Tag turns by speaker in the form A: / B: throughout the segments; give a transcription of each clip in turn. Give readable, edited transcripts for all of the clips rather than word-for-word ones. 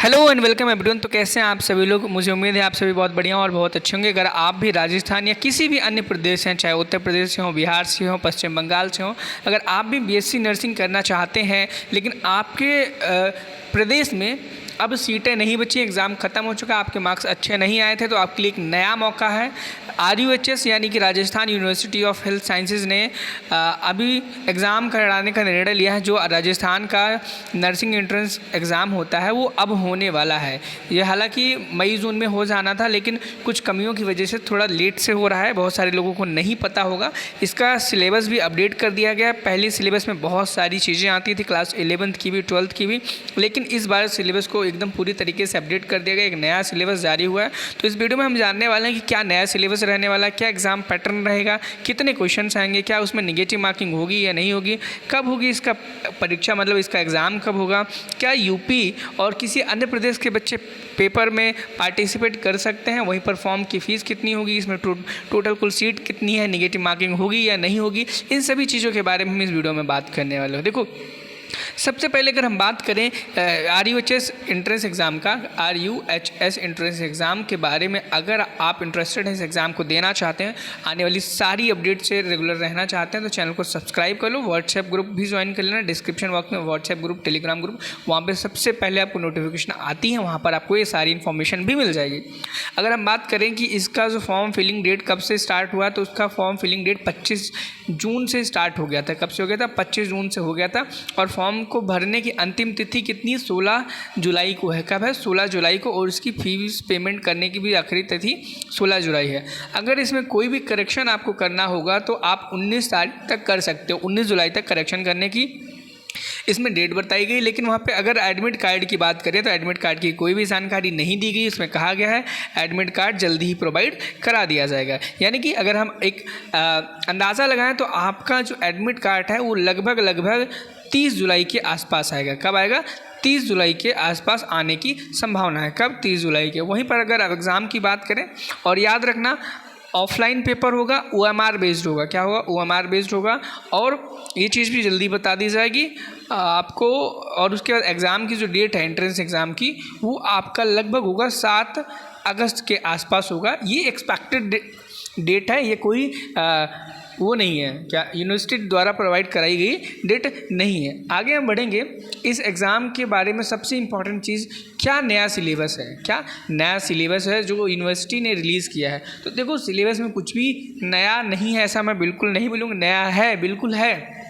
A: Hello and welcome everyone. तो कैसे हैं आप सभी लोग? मुझे उम्मीद है आप सभी बहुत बढ़िया और बहुत अच्छे होंगे। अगर आप भी राजस्थान या किसी भी अन्य प्रदेश हैं, चाहे उत्तर प्रदेश से हो, बिहार से हो, पश्चिम बंगाल से हो, अगर आप भी बीएससी नर्सिंग करना चाहते हैं लेकिन आपके प्रदेश में अब सीटें नहीं बची, एग्ज़ाम ख़त्म हो चुका, आपके मार्क्स अच्छे नहीं आए थे, तो आपके लिए एक नया मौका है। RUHS यानी कि Rajasthan university of health sciences ने अभी एग्ज़ाम कराने का निर्णय लिया है। जो राजस्थान का नर्सिंग एंट्रेंस एग्ज़ाम होता है वो अब होने वाला है। ये हालांकि मई जून में हो जाना था, लेकिन कुछ कमियों की वजह से थोड़ा लेट से हो रहा है। बहुत सारे लोगों को नहीं पता होगा। इसका सिलेबस भी अपडेट कर दिया गया है। पहले सिलेबस में बहुत सारी चीज़ें आती थी, क्लास 11th की भी, 12th की भी, लेकिन इस बार सिलेबस को एकदम पूरी तरीके से अपडेट कर दिया गया। एक नया सिलेबस जारी हुआ है। तो इस वीडियो में हम जानने वाले हैं कि क्या नया सिलेबस रहने वाला है, क्या एग्ज़ाम पैटर्न रहेगा, कितने क्वेश्चंस आएंगे, क्या उसमें नेगेटिव मार्किंग होगी या नहीं होगी, कब होगी इसका परीक्षा, मतलब इसका एग्ज़ाम कब होगा, क्या यूपी और किसी अन्य प्रदेश के बच्चे पेपर में पार्टिसिपेट कर सकते हैं, वहीं पर फॉर्म की फ़ीस कितनी होगी, इसमें टोटल कुल सीट कितनी है, नेगेटिव मार्किंग होगी या नहीं होगी, इन सभी चीज़ों के बारे में हम इस वीडियो में बात करने वाले हैं। देखो, सबसे पहले अगर हम बात करें RUHS एंट्रेंस एग्ज़ाम का, RUHS एंट्रेंस एग्ज़ाम के बारे में, अगर आप इंटरेस्टेड हैं इस एग्ज़ाम को देना चाहते हैं, आने वाली सारी अपडेट से रेगुलर रहना चाहते हैं, तो चैनल को सब्सक्राइब कर लो। व्हाट्सएप ग्रुप भी ज्वाइन कर लेना। डिस्क्रिप्शन बॉक्स में व्हाट्सएप ग्रुप, टेलीग्राम ग्रुप, वहाँ पर सबसे पहले आपको नोटिफिकेशन आती है, वहाँ पर आपको ये सारी इन्फॉर्मेशन भी मिल जाएगी। अगर हम बात करें कि इसका जो फॉर्म फिलिंग डेट कब से स्टार्ट हुआ, तो उसका फॉर्म फिलिंग डेट 25 जून से स्टार्ट हो गया था। कब से हो गया था? 25 जून से हो गया था। और फॉर्म को भरने की अंतिम तिथि कितनी? 16 जुलाई को है। कब है? 16 जुलाई को। और इसकी फीस पेमेंट करने की भी आखिरी तिथि 16 जुलाई है। अगर इसमें कोई भी करेक्शन आपको करना होगा तो आप 19 तारीख तक कर सकते हो, 19 जुलाई तक करेक्शन करने की इसमें डेट बताई गई। लेकिन वहाँ पे अगर एडमिट कार्ड की बात करें तो एडमिट कार्ड की कोई भी जानकारी नहीं दी गई। इसमें कहा गया है एडमिट कार्ड जल्दी ही प्रोवाइड करा दिया जाएगा। यानी कि अगर हम एक अंदाज़ा लगाएं तो आपका जो एडमिट कार्ड है वो लगभग 30 जुलाई के आसपास आएगा। कब आएगा? 30 जुलाई के आसपास आने की संभावना है। कब? 30 जुलाई के। वहीं पर अगर एग्ज़ाम की बात करें, और याद रखना ऑफलाइन पेपर होगा, OMR बेस्ड होगा। क्या होगा? OMR बेस्ड होगा। और ये चीज़ भी जल्दी बता दी जाएगी आपको। और उसके बाद एग्ज़ाम की जो डेट है एंट्रेंस एग्ज़ाम की, वो आपका लगभग होगा 7 अगस्त के आसपास होगा। ये एक्सपेक्टेड डेट है, ये कोई वो नहीं है, क्या यूनिवर्सिटी द्वारा प्रोवाइड कराई गई डेट नहीं है। आगे हम बढ़ेंगे। इस एग्ज़ाम के बारे में सबसे इम्पॉर्टेंट चीज़, क्या नया सिलेबस है, क्या नया सिलेबस है जो यूनिवर्सिटी ने रिलीज़ किया है। तो देखो, सिलेबस में कुछ भी नया नहीं है, ऐसा मैं बिल्कुल नहीं बोलूँगा। नया है, बिल्कुल है।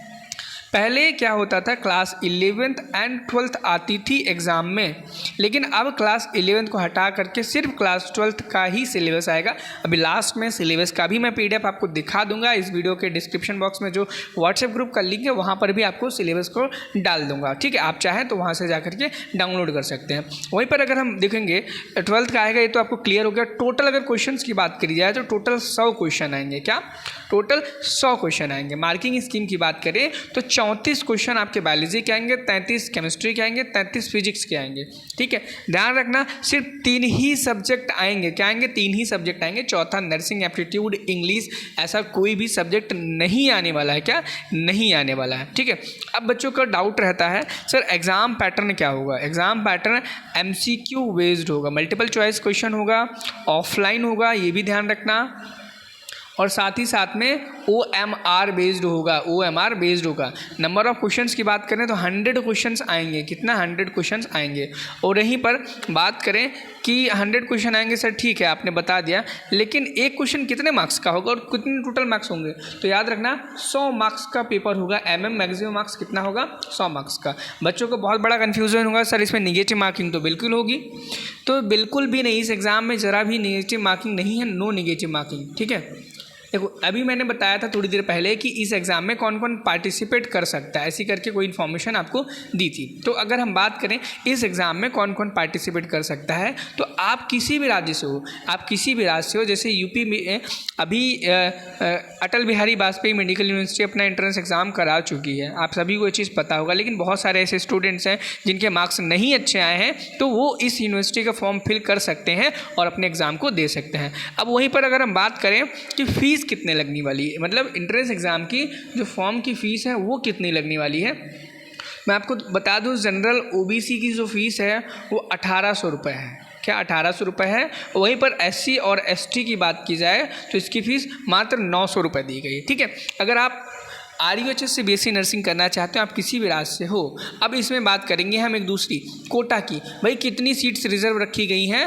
A: पहले क्या होता था, क्लास 11th एंड 12th आती थी एग्ज़ाम में, लेकिन अब क्लास 11th को हटा करके सिर्फ क्लास 12th का ही सिलेबस आएगा। अभी लास्ट में सिलेबस का भी मैं PDF आपको दिखा दूंगा। इस वीडियो के डिस्क्रिप्शन बॉक्स में जो व्हाट्सएप ग्रुप का लिंक है वहाँ पर भी आपको सिलेबस को डाल दूंगा। ठीक है, आप चाहें तो वहाँ से जा करके डाउनलोड कर सकते हैं। वहीं पर अगर हम देखेंगे 12th का आएगा, ये तो आपको क्लियर हो गया। टोटल अगर क्वेश्चन की बात करी जाए तो टोटल 100 क्वेश्चन आएंगे। क्या? टोटल 100 क्वेश्चन आएंगे। मार्किंग स्कीम की बात करें तो 34 क्वेश्चन आपके बायोलॉजी के आएंगे, 33 केमिस्ट्री के आएंगे, 33 फिजिक्स के आएंगे। ठीक है, ध्यान रखना, सिर्फ 3 ही सब्जेक्ट आएंगे। क्या आएंगे? 3 ही सब्जेक्ट आएंगे। चौथा नर्सिंग, एप्टीट्यूड, इंग्लिश, ऐसा कोई भी सब्जेक्ट नहीं आने वाला है। क्या? नहीं आने वाला है। ठीक है। अब बच्चों का डाउट रहता है, सर एग्ज़ाम पैटर्न क्या होगा? एग्ज़ाम पैटर्न MCQ बेस्ड होगा, मल्टीपल चॉइस क्वेश्चन होगा, ऑफलाइन होगा, ये भी ध्यान रखना। और साथ ही साथ में OMR बेस्ड होगा, OMR बेस्ड होगा। नंबर ऑफ क्वेश्चंस की बात करें तो 100 क्वेश्चंस आएंगे। कितना? 100 क्वेश्चंस आएंगे। और यहीं पर बात करें कि 100 क्वेश्चन आएंगे, सर ठीक है आपने बता दिया, लेकिन एक क्वेश्चन कितने मार्क्स का होगा और कितने टोटल मार्क्स होंगे? तो याद रखना 100 मार्क्स का पेपर होगा। मैक्सिमम मार्क्स कितना होगा? 100 मार्क्स का। बच्चों को बहुत बड़ा कन्फ्यूजन होगा, सर इसमें निगेटिव मार्किंग तो बिल्कुल होगी। तो बिल्कुल भी नहीं, इस एग्ज़ाम में ज़रा भी निगेटिव मार्किंग नहीं है, नो निगेटिव मार्किंग। ठीक है। देखो, अभी मैंने बताया था थोड़ी देर पहले कि इस एग्ज़ाम में कौन कौन पार्टिसिपेट कर सकता है, ऐसी करके कोई इन्फॉर्मेशन आपको दी थी। तो अगर हम बात करें इस एग्ज़ाम में कौन कौन पार्टिसिपेट कर सकता है, तो आप किसी भी राज्य से हो, आप किसी भी राज्य से हो। जैसे यूपी में अभी अटल बिहारी वाजपेयी मेडिकल यूनिवर्सिटी अपना एंट्रेंस एग्ज़ाम करा चुकी है, आप सभी को ये चीज़ पता होगा। लेकिन बहुत सारे ऐसे स्टूडेंट्स हैं जिनके मार्क्स नहीं अच्छे आए हैं, तो वो इस यूनिवर्सिटी का फॉर्म फिल कर सकते हैं और अपने एग्ज़ाम को दे सकते हैं। अब वहीं पर अगर हम बात करें कि फ़ीस कितने लगने वाली है, मतलब एंट्रेंस एग्ज़ाम की जो फॉर्म की फ़ीस है वो कितनी लगने वाली है, मैं आपको बता दूं जनरल ओबीसी की जो फीस है वो 1800 रुपये है। क्या 1800 रुपये है। वहीं पर एससी और एसटी की बात की जाए तो इसकी फ़ीस मात्र 900 रुपये दी गई है। ठीक है, अगर आप RUHS से BSc नर्सिंग करना चाहते हो, आप किसी भी राज्य से हो। अब इसमें बात करेंगे हम एक दूसरी कोटा की, भाई कितनी सीट्स रिजर्व रखी गई हैं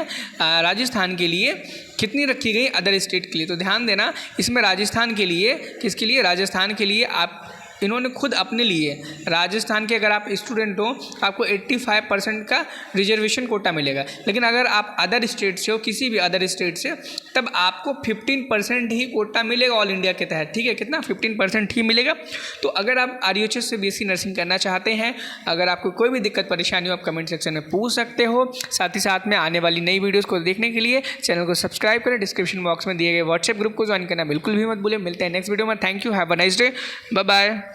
A: राजस्थान के लिए, कितनी रखी गई अदर स्टेट के लिए। तो ध्यान देना, इसमें राजस्थान के लिए, किसके लिए, राजस्थान के लिए आप इन्होंने खुद अपने लिए राजस्थान के अगर आप स्टूडेंट हो आपको 85% का रिजर्वेशन कोटा मिलेगा। लेकिन अगर आप अदर स्टेट से हो, किसी भी अदर स्टेट से, तब आपको 15% ही कोटा मिलेगा ऑल इंडिया के तहत। ठीक है, कितना, 15% ही मिलेगा। तो अगर आप RUHS से BSc नर्सिंग करना चाहते हैं, अगर आपको कोई भी दिक्कत परेशानी हो, आप कमेंट सेक्शन में पूछ सकते हो। साथ ही साथ में आने वाली नई वीडियोज़ को देखने के लिए चैनल को सब्सक्राइब करें। डिस्क्रिप्शन बॉक्स में दिए गए व्हाट्सएप ग्रुप को ज्वाइन करना बिल्कुल भी मत भूलें। मिलते हैं नेक्स्ट वीडियो में। Thank you, have a nice day, bye bye.